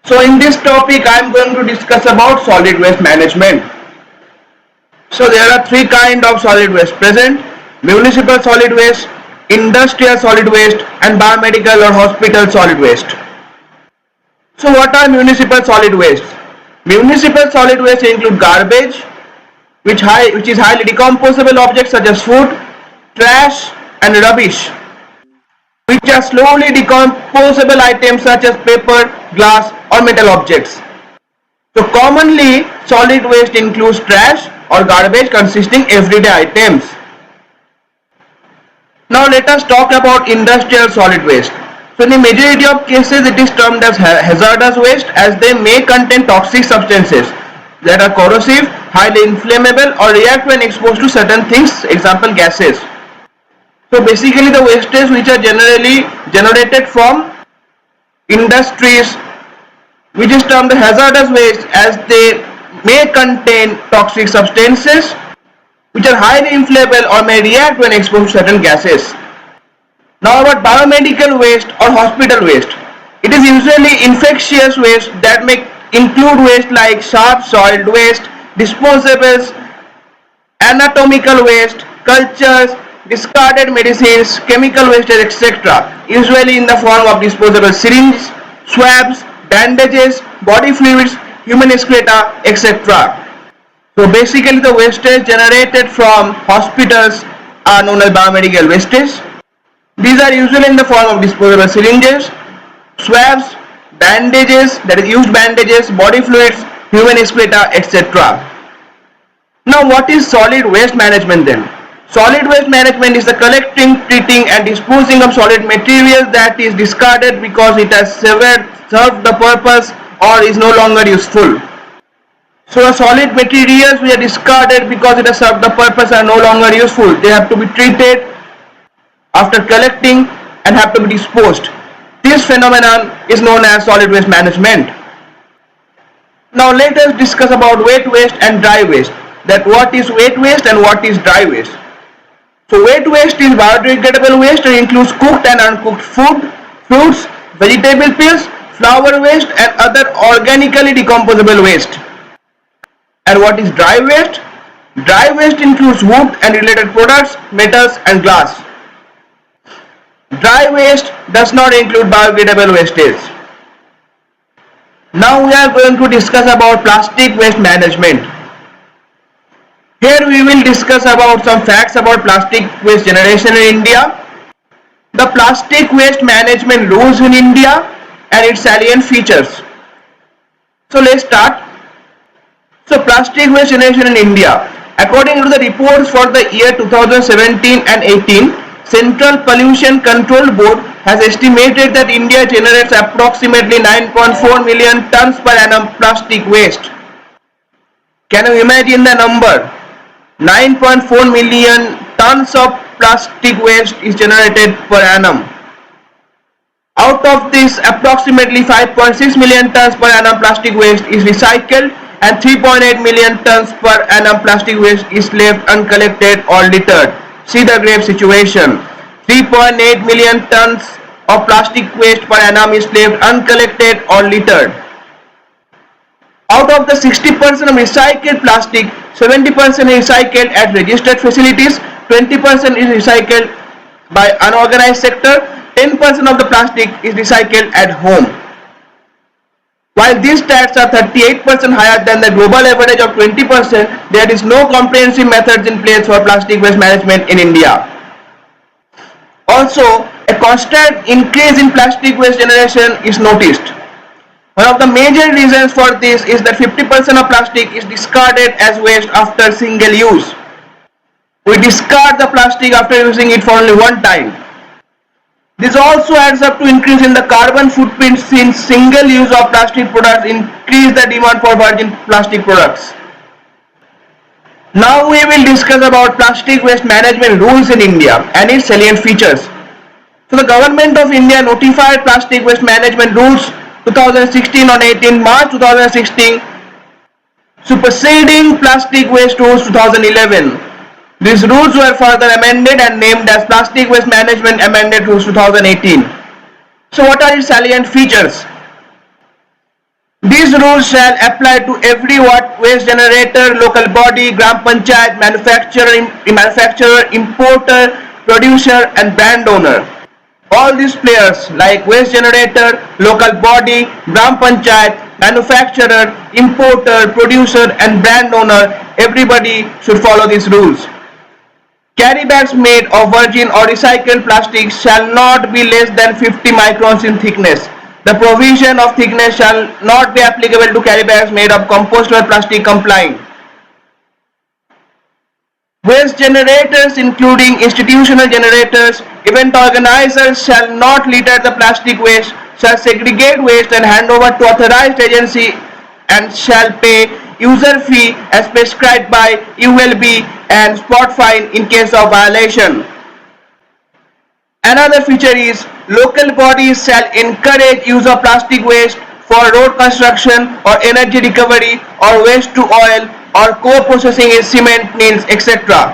So in this topic I am going to discuss about solid waste management. So there are three kinds of solid waste present: municipal solid waste, industrial solid waste and biomedical or hospital solid waste. So what are municipal solid waste? Municipal solid waste include garbage, which is highly decomposable objects such as food, trash and rubbish, which are slowly decomposable items such as paper, glass or metal objects. So commonly solid waste includes trash or garbage consisting everyday items. Now let us talk about industrial solid waste. So in the majority of cases it is termed as hazardous waste, as they may contain toxic substances that are corrosive, highly inflammable or react when exposed to certain things, example gases. So basically the wastes which are generally generated from industries, which is termed hazardous waste, as they may contain toxic substances which are highly inflammable or may react when exposed to certain gases. Now about biomedical waste or hospital waste. It is usually infectious waste that may include waste like sharp soiled waste, disposables, anatomical waste, cultures, discarded medicines, chemical waste, etc. Usually in the form of disposable syringes, swabs, bandages, body fluids, human excreta, etc. So basically the wastage generated from hospitals are known as biomedical wastage. These are usually in the form of disposable syringes, swabs, bandages, that is used bandages, body fluids, human excreta, etc. Now what is solid waste management then? Solid waste management is the collecting, treating and disposing of solid material that is discarded because it has served the purpose or is no longer useful. So solid materials which are discarded because it has served the purpose are no longer useful. They have to be treated after collecting and have to be disposed. This phenomenon is known as solid waste management. Now let us discuss about wet waste and dry waste. That what is wet waste and what is dry waste. So wet waste is biodegradable waste and includes cooked and uncooked food, fruits, vegetable peels, flower waste and other organically decomposable waste. And what is dry waste? Dry waste includes wood and related products, metals and glass. Dry waste does not include biodegradable wastage. Now we are going to discuss about plastic waste management. Here we will discuss about some facts about plastic waste generation in India, the plastic waste management rules in India and its salient features. So let's start. So plastic waste generation in India. According to the reports for the year 2017 and 18, Central Pollution Control Board has estimated that India generates approximately 9.4 million tons per annum plastic waste. Can you imagine the number? 9.4 million tons of plastic waste is generated per annum. Out of this, approximately 5.6 million tons per annum plastic waste is recycled and 3.8 million tons per annum plastic waste is left uncollected or littered. See the grave situation. 3.8 million tons of plastic waste per annum is left uncollected or littered. Out of the 60% of recycled plastic, 70% is recycled at registered facilities, 20% is recycled by unorganized sector, 10% of the plastic is recycled at home. While these stats are 38% higher than the global average of 20%, there is no comprehensive methods in place for plastic waste management in India. Also, a constant increase in plastic waste generation is noticed. One of the major reasons for this is that 50% of plastic is discarded as waste after single use. We discard the plastic after using it for only one time. This also adds up to increase in the carbon footprint, since single use of plastic products increase the demand for virgin plastic products. Now we will discuss about plastic waste management rules in India and its salient features. So the Government of India notified plastic waste management rules 2016 on 18 March 2016, superseding plastic waste rules 2011. These rules were further amended and named as Plastic Waste Management Amended Rules 2018. So what are its salient features? These rules shall apply to every waste generator, local body, gram panchayat, manufacturer, importer, producer and brand owner. All these players like waste generator, local body, gram panchayat, manufacturer, importer, producer and brand owner, everybody should follow these rules. Carry bags made of virgin or recycled plastic shall not be less than 50 microns in thickness. The provision of thickness shall not be applicable to carry bags made of compostable plastic complying. Waste generators, including institutional generators, event organizers shall not litter the plastic waste, shall segregate waste and hand over to authorized agency and shall pay user fee as prescribed by ULB and spot fine in case of violation. Another feature is local bodies shall encourage use of plastic waste for road construction or energy recovery or waste to oil or co-processing in cement mills, etc.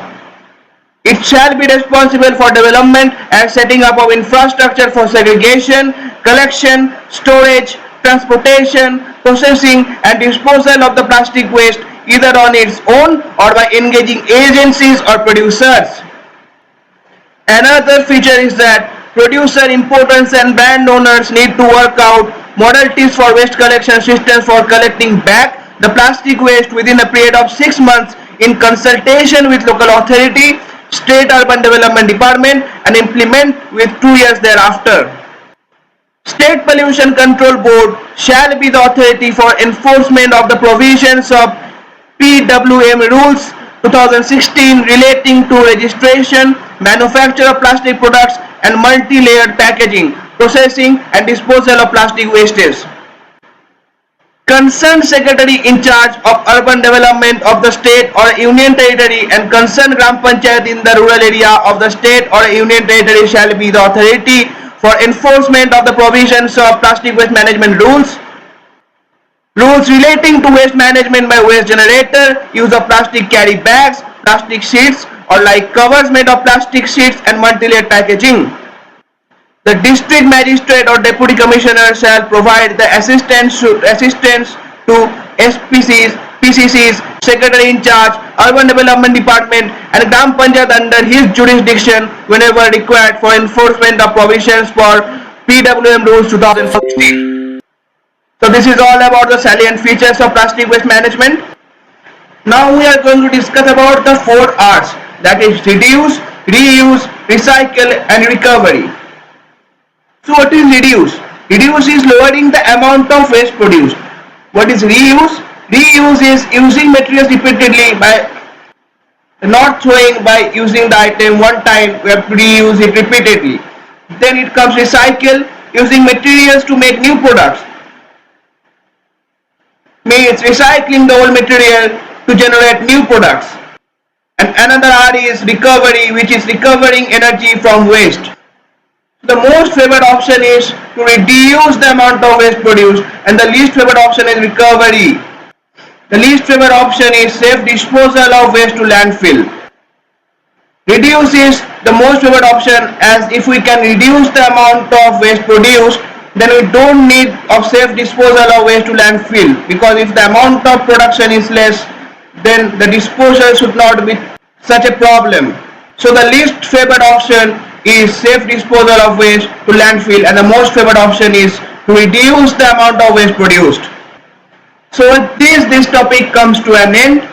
It shall be responsible for development and setting up of infrastructure for segregation, collection, storage, transportation, processing and disposal of the plastic waste either on its own or by engaging agencies or producers. Another feature is that producer, importers and brand owners need to work out modalities for waste collection systems for collecting back the plastic waste within a period of 6 months in consultation with local authority, state urban development department and implement with 2 years thereafter. State Pollution Control Board shall be the authority for enforcement of the provisions of PWM rules 2016 relating to registration, manufacture of plastic products and multi-layered packaging, processing and disposal of plastic wastes. Concerned secretary in charge of urban development of the state or union territory and concerned gram panchayat in the rural area of the state or union territory shall be the authority for enforcement of the provisions of plastic waste management rules. Rules relating to waste management by waste generator, use of plastic carry bags, plastic sheets or like covers made of plastic sheets and multi-layered packaging. The district magistrate or deputy commissioner shall provide the assistance to SPCs, PCCs, secretary in charge, urban development department and gram panchayat under his jurisdiction whenever required for enforcement of provisions for PWM rules 2016. So this is all about the salient features of plastic waste management. Now we are going to discuss about the 4 R's, that is reduce, reuse, recycle and recovery. So what is reduce? Reduce is lowering the amount of waste produced. What is reuse? Reuse is using materials repeatedly by not throwing, by using the item one time, we have to reuse it repeatedly. Then it comes recycle, using materials to make new products. Means recycling the old material to generate new products. And another R is recovery, which is recovering energy from waste. The most favored option is to reduce the amount of waste produced and the least favored option is recovery. The least favored option is safe disposal of waste to landfill. Reduce is the most favored option, as if we can reduce the amount of waste produced, then we don't need of safe disposal of waste to landfill, because if the amount of production is less, then the disposal should not be such a problem. So the least favored option is safe disposal of waste to landfill and the most favored option is to reduce the amount of waste produced. So with this topic comes to an end.